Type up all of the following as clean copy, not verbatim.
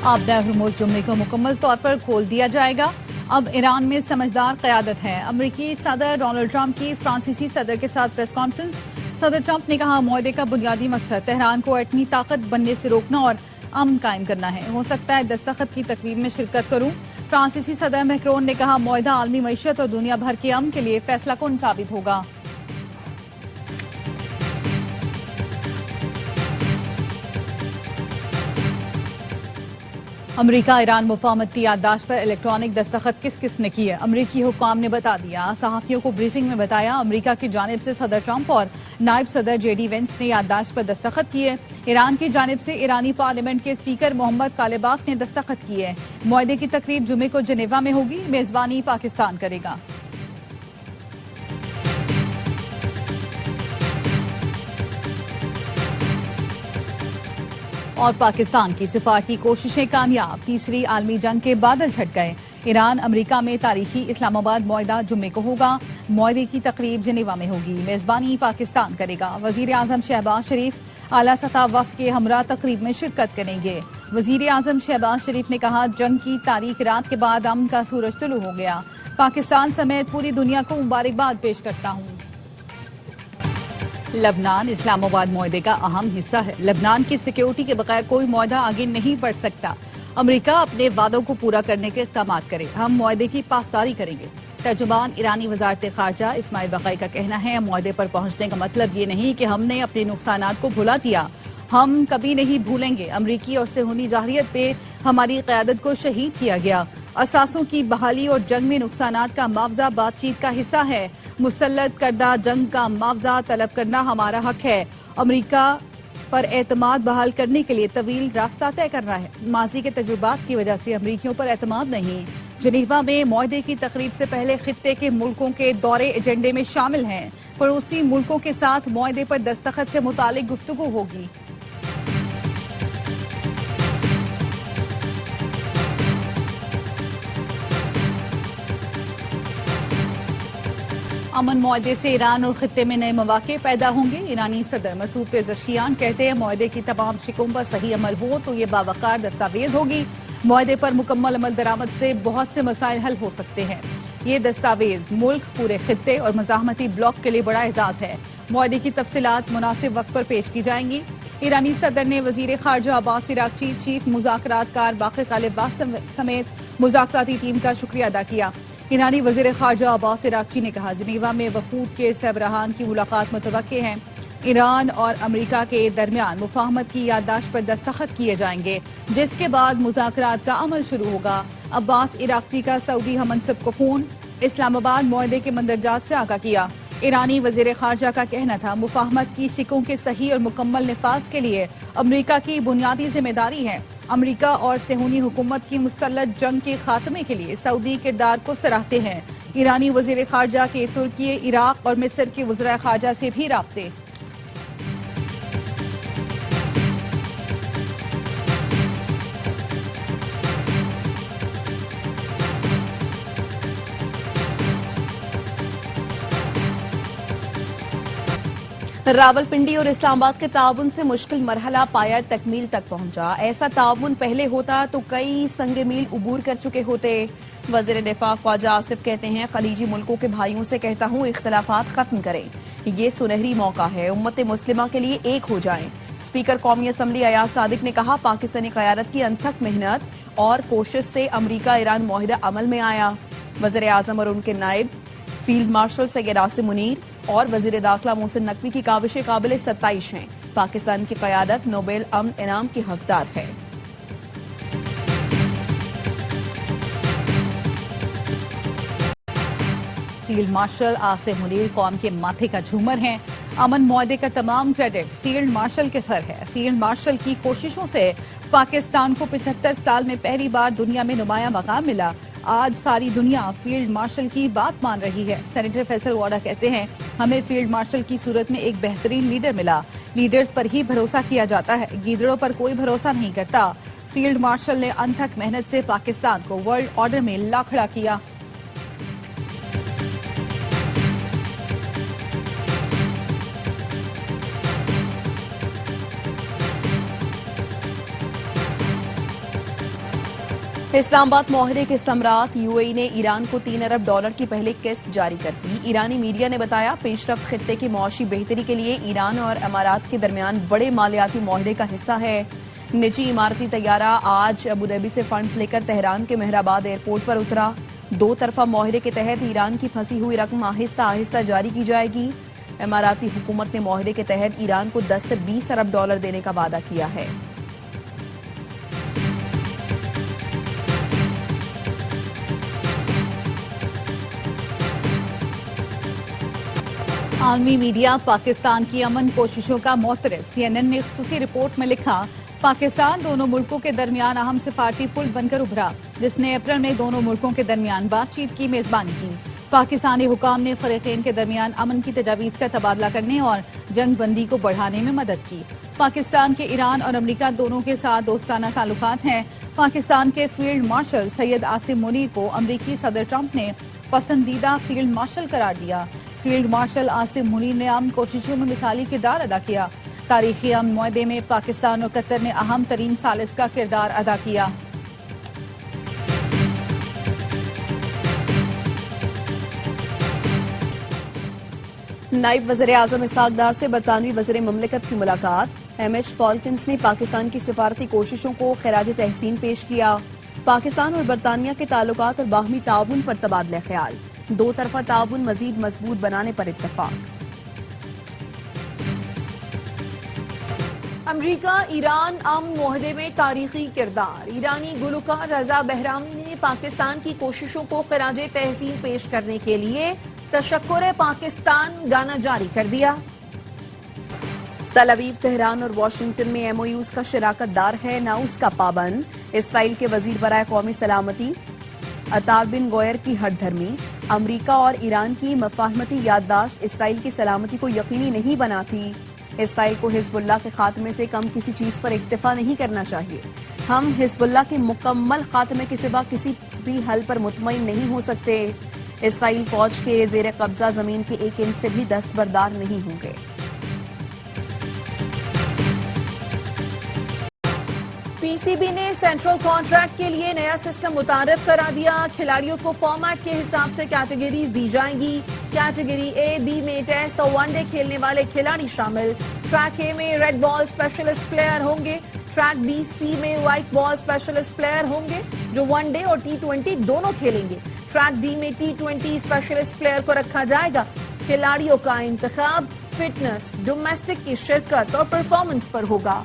आबदा हरमुज जुम्मे को मुकम्मल तौर पर खोल दिया जाएगा। अब ईरान में समझदार क़यादत है। अमरीकी सदर डोनाल्ड ट्रंप की फ्रांसीसी सदर के साथ प्रेस कॉन्फ्रेंस। सदर ट्रंप ने कहा, मुआहदे का बुनियादी मकसद तेहरान को एटमी ताकत बनने से रोकना और अमन कायम करना है। हो सकता है दस्तखत की तकरीब में शिरकत करूं। फ्रांसीसी सदर मैक्रोन ने कहा, मुआहदा आलमी मईशत और दुनिया भर के अमन के लिए फैसला कुन साबित होगा। अमरीका ईरान मुफाहमती याददाश्त पर इलेक्ट्रॉनिक दस्तखत किस किस ने की है, अमरीकी हुक्काम ने बता दिया। सहाफियों को ब्रीफिंग में बताया, अमरीका की जानिब से सदर ट्रंप और नायब सदर जेडी वेंस ने याददाश्त पर दस्तखत किए। ईरान की जानिब से ईरानी पार्लियामेंट के स्पीकर मोहम्मद कालिबाफ ने दस्तखत किए। मुआहदे की तकरीब जुमे को जिनेवा में होगी। मेजबानी पाकिस्तान करेगा। और पाकिस्तान की सिफारती कोशिशें कामयाब, तीसरी आलमी जंग के बादल छट गए। ईरान अमरीका में तारीखी इस्लामाबाद मुआहदा जुम्मे को होगा। मुआहदे की तकरीब जिनेवा में होगी। मेजबानी पाकिस्तान करेगा। वजीर आजम शहबाज शरीफ आला सतह वफ्द के हमरा तकरीब में शिरकत करेंगे। वजीर आजम शहबाज शरीफ ने कहा, जंग की तारीख रात के बाद अमन का सूरज तुलू हो गया। पाकिस्तान समेत पूरी दुनिया को मुबारकबाद पेश करता हूँ। लबनान इस्लामाबाद मुआहदे का अहम हिस्सा है। लबनान की सिक्योरिटी के बगैर कोई मुआहदा आगे नहीं बढ़ सकता। अमरीका अपने वादों को पूरा करने के इक़दाम करे। हम मुआहदे की पासदारी करेंगे। तर्जुमान ईरानी वजारत खारजा इस्माइल बक़ई का कहना है, मुआहदे पर पहुंचने का मतलब ये नहीं कि हमने अपने नुकसानात को भुला दिया। हम कभी नहीं भूलेंगे। अमरीकी और सेहूनी जाहिरियत पे हमारी क़यादत को शहीद किया गया। असासों की बहाली और जंग में नुकसानात का मुआवजा बातचीत का हिस्सा है। मुसल्लत करदा जंग का मुआवजा तलब करना हमारा हक है। अमरीका पर एतमाद बहाल करने के लिए तवील रास्ता तय करना है। माजी के तजुर्बात की वजह से अमरीकियों पर एतमाद नहीं। जिनेवा में मुआहदे की तकरीब से पहले खित्ते के मुल्कों के दौरे एजेंडे में शामिल हैं। पड़ोसी मुल्कों के साथ मुआहदे पर दस्तखत से मुतालिक गुफ्तगू होगी। अमन मुआहदे से ईरान और खित्ते में नए मौके पैदा होंगे। ईरानी सदर मसूद पेज़ेश्कियान कहते हैं, मुआहदे की तमाम शिकों पर सही अमल हो तो ये बावकार दस्तावेज होगी। मुआहदे पर मुकम्मल अमल दरामद से बहुत से मसाइल हल हो सकते हैं। ये दस्तावेज मुल्क, पूरे खित्ते और मज़ाहमती ब्लॉक के लिए बड़ा एजाज है। मुआहदे की तफसीलात मुनासिब वक्त पर पेश की जाएंगी। ईरानी सदर ने वजीर खारजा अब्बास इराक्ची, चीफ मुज़ाकरातकार बाक़िर कालिबाफ समेत मुज़ाकराती टीम का शुक्रिया अदा किया। ईरानी वजीर खारजा अब्बास इराक्ची ने कहा, जिनेवा में वफूद के सरबराहान की मुलाकात मुतवक्के है। ईरान और अमरीका के दरमियान मुफाहमत की याददाश्त पर दस्तखत किए जाएंगे, जिसके बाद मुज़ाकरात का अमल शुरू होगा। अब्बास इराक्ची का सऊदी हममनसब को फोन। इस्लामाबाद मुआहदे के मंदरजात से आगाह किया। ईरानी वजीर खारजा का कहना था, मुफाहमत की शिकों के सही और मुकम्मल निफाज के लिए अमरीका की बुनियादी जिम्मेदारी है। अमरीका और सेहूनी हुकूमत की मुसल्लत जंग के खात्मे के लिए सऊदी किरदार को सराहते हैं। ईरानी वजीर खारजा के तुर्की, इराक और मिस्र के वज़राए खारजा से भी राब्ते। रावलपिंडी और इस्लामाबाद के ताउन से मुश्किल मरहला पाया तकमील तक पहुंचा। ऐसा ताउन पहले होता तो कई संगे मील उबूर कर चुके होते। वज़ीर दिफा ख्वाजा आसिफ कहते हैं, खलीजी मुल्कों के भाइयों से कहता हूं, इख्तलाफात खत्म करें। ये सुनहरी मौका है, उम्मत मुस्लिमा के लिए एक हो जाएं। स्पीकर कौमी असम्बली अयाज सादिक ने कहा, पाकिस्तानी क़यादत की अनथक मेहनत और कोशिश से अमरीका ईरान मुआहिदा अमल में आया। वज़ीर आज़म और उनके नायब फील्ड मार्शल सैयद आसिम मुनीर और वजीर दाखिला मोहसिन नकवी की काविशें काबिल सत्ताइश हैं। पाकिस्तान की क़यादत नोबेल अमन इनाम की हकदार है। फील्ड मार्शल आसिम मुनीर कौम के माथे का झूमर हैं। अमन मुआहदे का तमाम क्रेडिट फील्ड मार्शल के सर है। फील्ड मार्शल की कोशिशों से पाकिस्तान को 75 साल में पहली बार दुनिया में नुमाया मकाम मिला। आज सारी दुनिया फील्ड मार्शल की बात मान रही है। सेनेटर फैसल वाडा कहते हैं, हमें फील्ड मार्शल की सूरत में एक बेहतरीन लीडर मिला। लीडर्स पर ही भरोसा किया जाता है, गीदड़ों पर कोई भरोसा नहीं करता। फील्ड मार्शल ने अनथक मेहनत से पाकिस्तान को वर्ल्ड ऑर्डर में ला खड़ा किया। اسلام آباد معاہدے کے ثمرات UAE نے ایران کو $3 ارب کی پہلے قسط جاری کر دی۔ ایرانی میڈیا نے بتایا پیش رفت خطے کی معاشی بہتری کے لیے ایران اور امارات کے درمیان بڑے مالیاتی معاہدے کا حصہ ہے۔ نجی اماراتی طیارہ آج ابوظہبی سے فنڈز لے کر تہران کے مہرآباد ایئرپورٹ پر اترا۔ دو طرفہ معاہدے کے تحت ایران کی پھنسی ہوئی رقم آہستہ آہستہ جاری کی جائے گی۔ اماراتی حکومت نے معاہدے کے تحت ایران کو $10 سے $20 ارب دینے کا وعدہ کیا ہے۔ عالمی میڈیا پاکستان کی امن کوششوں کا معترض۔ CNN نے خصوصی رپورٹ میں لکھا پاکستان دونوں ملکوں کے درمیان اہم سفارتی پل بن کر ابھرا جس نے اپریل میں دونوں ملکوں کے درمیان بات چیت کی میزبانی کی۔ پاکستانی حکام نے فریقین کے درمیان امن کی تجاویز کا تبادلہ کرنے اور جنگ بندی کو بڑھانے میں مدد کی۔ پاکستان کے ایران اور امریکہ دونوں کے ساتھ دوستانہ تعلقات ہیں۔ پاکستان کے فیلڈ مارشل سید عاصم منیر کو امریکی صدر ٹرمپ نے پسندیدہ فیلڈ مارشل قرار دیا۔ فیلڈ مارشل عاصم منیر نے امن کوششوں میں مثالی کردار ادا کیا۔ تاریخی امن معاہدے میں پاکستان اور قطر نے اہم ترین ثالث کا کردار ادا کیا۔ نائب وزیر اعظم اسحاق ڈار سے برطانوی وزیر مملکت کی ملاقات۔ MS فالکنز نے پاکستان کی سفارتی کوششوں کو خراج تحسین پیش کیا۔ پاکستان اور برطانیہ کے تعلقات اور باہمی تعاون پر تبادلہ خیال۔ دو طرفہ تعاون مزید مضبوط بنانے پر اتفاق۔ امریکہ ایران امن معاہدے میں تاریخی کردار۔ ایرانی گلوکار رضا بہرامی نے پاکستان کی کوششوں کو خراج تحسین پیش کرنے کے لیے تشکر پاکستان گانا جاری کر دیا۔ تل ابیب، تہران اور واشنگٹن میں MOUs کا شراکت دار ہے نہ اس کا پابند۔ اسرائیل کے وزیر برائے قومی سلامتی عطار بن غویر کی ہٹ دھرمی۔ امریکہ اور ایران کی مفاہمتی یادداشت اسرائیل کی سلامتی کو یقینی نہیں بناتی۔ اسرائیل کو حزب اللہ کے خاتمے سے کم کسی چیز پر اکتفا نہیں کرنا چاہیے۔ ہم حزب اللہ کے مکمل خاتمے کے سوا کسی بھی حل پر مطمئن نہیں ہو سکتے۔ اسرائیل فوج کے زیر قبضہ زمین کے 1 انچ سے بھی دستبردار نہیں ہوں گے۔ PCB نے سینٹرل کانٹریکٹ کے لیے نیا سسٹم متعارف کرا دیا۔ کھلاڑیوں کو فارمیٹ کے حساب سے کیٹیگریز دی جائیں گی۔ کیٹیگری A B میں ٹیسٹ اور ون ڈے کھیلنے والے کھلاڑی شامل۔ ٹریک A میں ریڈ بال اسپیشلسٹ پلیئر ہوں گے۔ ٹریک B C میں وائٹ بال اسپیشلسٹ پلیئر ہوں گے جو ون ڈے اور T20 دونوں کھیلیں گے۔ ٹریک D میں T20 اسپیشلسٹ پلیئر کو رکھا جائے گا۔ کھلاڑیوں کا انتخاب فٹنس، ڈومیسٹک کی شرکت اور پرفارمنس پر ہوگا۔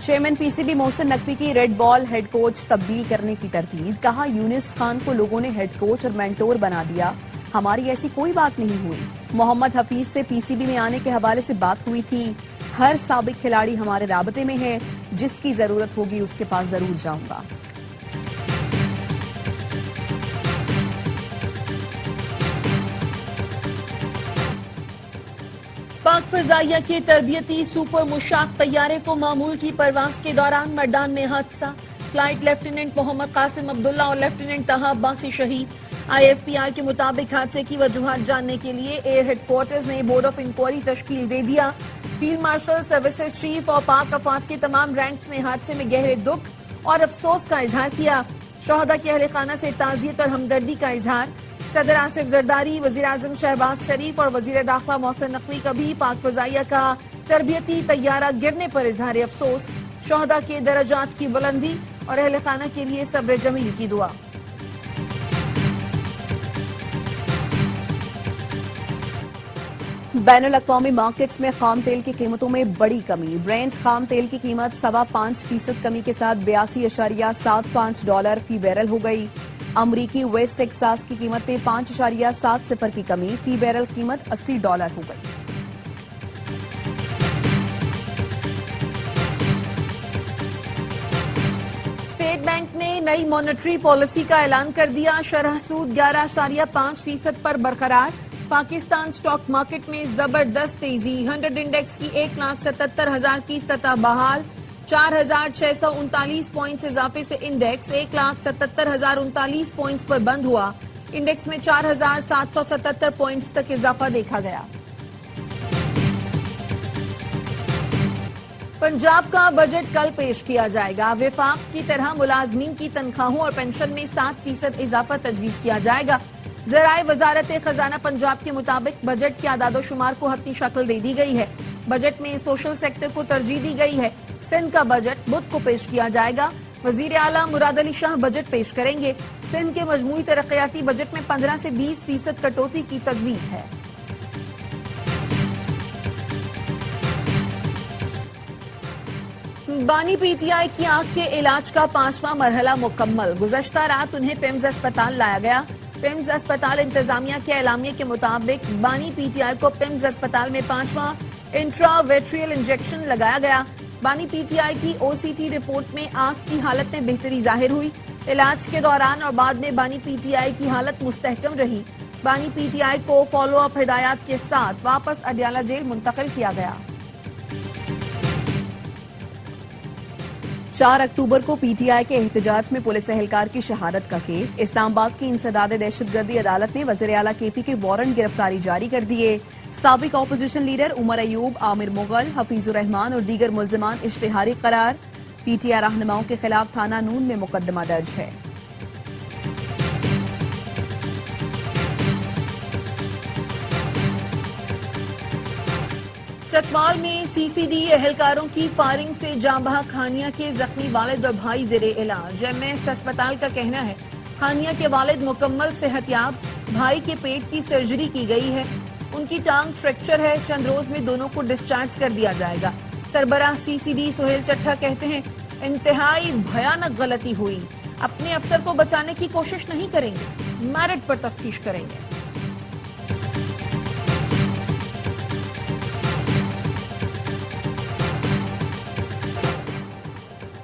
چیئرمین PCB محسن نقوی کی ریڈ بال ہیڈ کوچ تبدیل کرنے کی تردید۔ کہا یونس خان کو لوگوں نے ہیڈ کوچ اور مینٹور بنا دیا، ہماری ایسی کوئی بات نہیں ہوئی۔ محمد حفیظ سے PCB میں آنے کے حوالے سے بات ہوئی تھی۔ ہر سابق کھلاڑی ہمارے رابطے میں ہے، جس کی ضرورت ہوگی اس کے پاس ضرور جاؤں گا۔ پاک فضائیہ کے تربیتی سپر مشاق طیارے کو معمول کی پرواز کے دوران مردان میں حادثہ۔ فلائٹ لیفٹیننٹ محمد قاسم عبداللہ اور لیفٹیننٹ طہا عباسی شہید۔ ISPR کے مطابق حادثے کی وجوہات جاننے کے لیے ایئر ہیڈ کوارٹرز نے بورڈ آف انکوائری تشکیل دے دیا۔ فیلڈ مارشل سروسز چیف اور پاک افواج کے تمام رینکس نے حادثے میں گہرے دکھ اور افسوس کا اظہار کیا۔ شہداء کے اہل خانہ سے تعزیت اور ہمدردی کا اظہار۔ صدر آصف زرداری، وزیر اعظم شہباز شریف اور وزیر داخلہ محسن نقوی کا بھی پاک فضائیہ کا تربیتی طیارہ گرنے پر اظہار افسوس۔ شہداء کے درجات کی بلندی اور اہل خانہ کے لیے صبر جمیل کی دعا۔ بین الاقوامی مارکیٹس میں خام تیل کی قیمتوں میں بڑی کمی۔ برینٹ خام تیل کی قیمت 5.25% کمی کے ساتھ $82.75 فی بیرل ہو گئی۔ امریکی ویسٹ ٹیکساس کی قیمت میں 5.70 کی کمی، فی بیرل قیمت $80 ہو گئی۔ اسٹیٹ بینک نے نئی مانیٹری پالیسی کا اعلان کر دیا۔ شرح سود 11.5% پر برقرار۔ پاکستان سٹاک مارکیٹ میں زبردست تیزی، 100 انڈیکس کی 1,77,000 کی سطح بحال، 4,639 پوائنٹس اضافے سے انڈیکس 1,77,039 پوائنٹس پر بند ہوا۔ انڈیکس میں 4,777 پوائنٹس تک اضافہ دیکھا گیا۔ पंजाब का बजट कल पेश किया जाएगा। विफाक की तरह मुलाजमीन की तनख्वाहों और पेंशन में 7% इजाफा तजवीज किया जाएगा। ज़राए वजारत खजाना पंजाब के मुताबिक बजट के आदादोशुमार को अपनी शक्ल दे दी गई है। बजट में सोशल सेक्टर को तरजीह दी गई है। सिंध का बजट बुध को पेश किया जाएगा। वजीर आला मुराद अली शाह बजट पेश करेंगे। सिंध के मजमूई तरक्याती बजट में 15 से 20% कटौती की तजवीज है। बानी पीटीआई की आंख के इलाज का 5वां मरहला मुकम्मल। गुज़श्ता रात उन्हें पिम्स अस्पताल लाया गया। पिम्स अस्पताल इंतजामिया के एलामिया के मुताबिक बानी पीटीआई को पिम्स अस्पताल में 5वां इंट्रावेट्रियल इंजेक्शन लगाया गया। बानी पीटीआई की ओसीटी रिपोर्ट में आंख की हालत में बेहतरी जाहिर हुई। इलाज के दौरान और बाद में बानी पीटीआई की हालत मुस्तहकम रही। बानी पीटीआई को फॉलो अप हिदायत के साथ वापस अडयाला जेल मुंतकिल किया गया। 4 अक्टूबर को पीटीआई के एहतजाज में पुलिस एहलकार की शहादत का केस। इस्लामाबाद की इंसदाद दहशतगर्दी अदालत ने वज़ीर आला केपी के वारंट गिरफ्तारी जारी कर दिए। साबिक अपोजिशन लीडर उमर अयूब, आमिर मुगल, हफीजुर रहमान और दीगर मुल्जिमान इश्तिहारी करार। पीटीआई रहनुमाओं के खिलाफ थाना नून में मुकदमा दर्ज है। चकवाल में सीसीडी एहलकारों की फायरिंग से जांबहा खानिया के जख्मी वालिद और भाई जेरे इलाज। एमएस अस्पताल का कहना है खानिया के वालिद मुकम्मल सेहतयाब, भाई के पेट की सर्जरी की गई है, उनकी टांग फ्रैक्चर है। चंद रोज में दोनों को डिस्चार्ज कर दिया जाएगा। सरबराह सीसीडी सोहेल चट्ठा कहते हैं इंतहाई भयानक गलती हुई, अपने अफसर को बचाने की कोशिश नहीं करेंगे, मेरिट पर तफ्तीश करेंगे।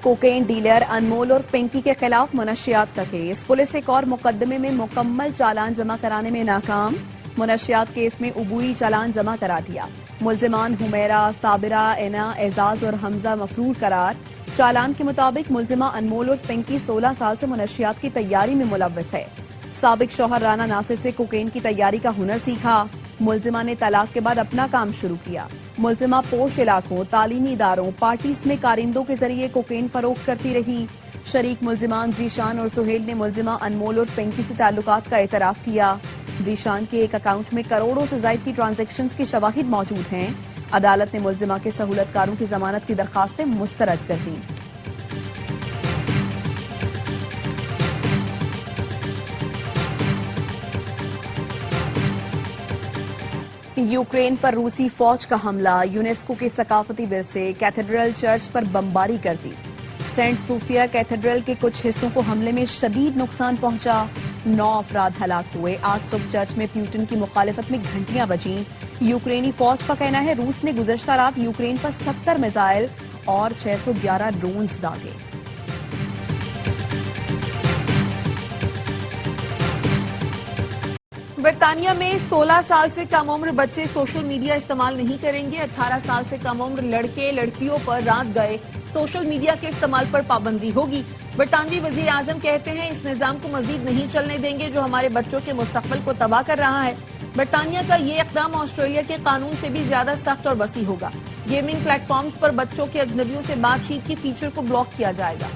कोकेन डीलर अनमोल और पिंकी के खिलाफ मुनशियात का केस। पुलिस एक और मुकदमे में मुकम्मल चालान जमा कराने में नाकाम। मुनशियात केस में उबूरी चालान जमा करा दिया। मुल्जिमान हुमैरा, साबिरा, एना, एजाज और हमजा मफरूर करार। चालान के मुताबिक मुल्जिमा अनमोल और पिंकी 16 साल से मुनशियात की तैयारी में मुलव्वस है। साबिक शौहर राना नासिर से कोकेन की तैयारी का हुनर सीखा। मुल्जिमा ने तलाक के बाद अपना काम शुरू किया। मुल्जिमा पोश इलाकों, तालीमी इदारों, पार्टीज में कारिंदों के जरिए कोकेन फरोख्त करती रही। शरीक मुल्जिमान जीशान और सुहेल ने मुल्जिमा अनमोल और पिंकी से ताल्लुकात का एतराफ किया। जीशान के एक अकाउंट में करोड़ों से ज्यादा की ट्रांजैक्शंस की शवाहिद मौजूद हैं। अदालत ने मुल्जिमा के सहूलतकारों की जमानत की दरखास्तें मुस्तरद कर दी। यूक्रेन पर रूसी फौज का हमला। यूनेस्को के सकाफती विरसे कैथेड्रल चर्च पर बमबारी कर दी। सेंट सूफिया कैथेड्रल के कुछ हिस्सों को हमले में शदीद नुकसान पहुंचा। 9 अफराद हलाक हुए। आज सुबह चर्च में प्यूटन की मुखालिफत में घंटियां बजीं। यूक्रेनी फौज का कहना है रूस ने गुज़श्ता रात यूक्रेन पर 70 मिसाइल और 611 ड्रोन्स दागे। बरतानिया में 16 साल से कम उम्र बच्चे सोशल मीडिया इस्तेमाल नहीं करेंगे। 18 साल से कम उम्र लड़के लड़कियों पर रात गए सोशल मीडिया के इस्तेमाल पर पाबंदी होगी। बरतानवी वजीर आजम कहते हैं इस निजाम को मजीद नहीं चलने देंगे जो हमारे बच्चों के मुस्तकबिल को तबाह कर रहा है। बरतानिया का ये इक़दाम ऑस्ट्रेलिया के कानून से भी ज्यादा सख्त और वसी होगा। गेमिंग प्लेटफॉर्म्स पर बच्चों के अजनबियों से बातचीत की फीचर को ब्लॉक किया जाएगा।